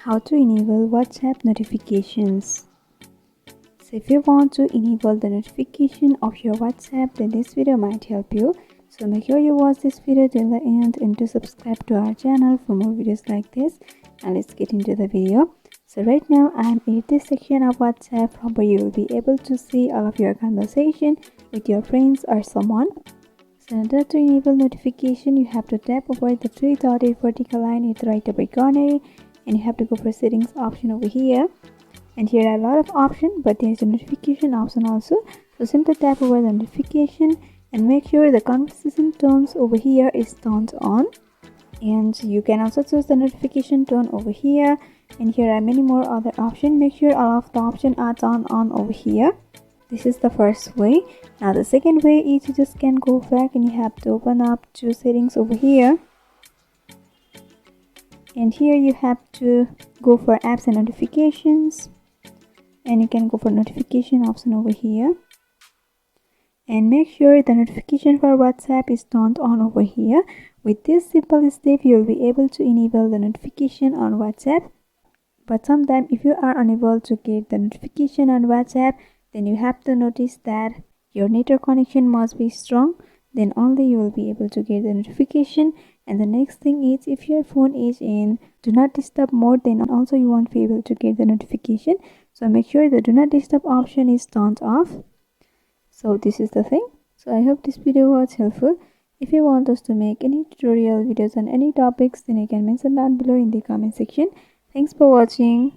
How to enable WhatsApp notifications. So if you want to enable the notification of your WhatsApp, then this video might help you. So make sure you watch this video till the end and to subscribe to our channel for more videos like this. And let's get into the video. So right now I am in this section of WhatsApp where you will be able to see all of your conversation with your friends or someone. So in order to enable notification, you have to tap over the three dotted vertical line at the right upper corner, and you have to go for settings option over here. And here are a lot of options, but there is a notification option also. So simply tap over the notification and make sure the conversation tones over here is turned on. And you can also choose the notification tone over here. And here are many more other options. Make sure all of the options are turned on over here. This is the first way. Now the second way is you just can go back and you have to open up to settings over here. And here you have to go for apps and notifications, and you can go for notification option over here, and make sure the notification for WhatsApp is turned on over here. With this simple step, you will be able to enable the notification on WhatsApp. But sometimes if you are unable to get the notification on WhatsApp, then you have to notice that your network connection must be strong. Then only you will be able to get the notification. And the next thing is, if your phone is in do not disturb mode, then also you won't be able to get the notification. So make sure the do not disturb option is turned off. So this is the thing. So I hope this video was helpful. If you want us to make any tutorial videos on any topics, then you can mention down below in the comment section. Thanks for watching.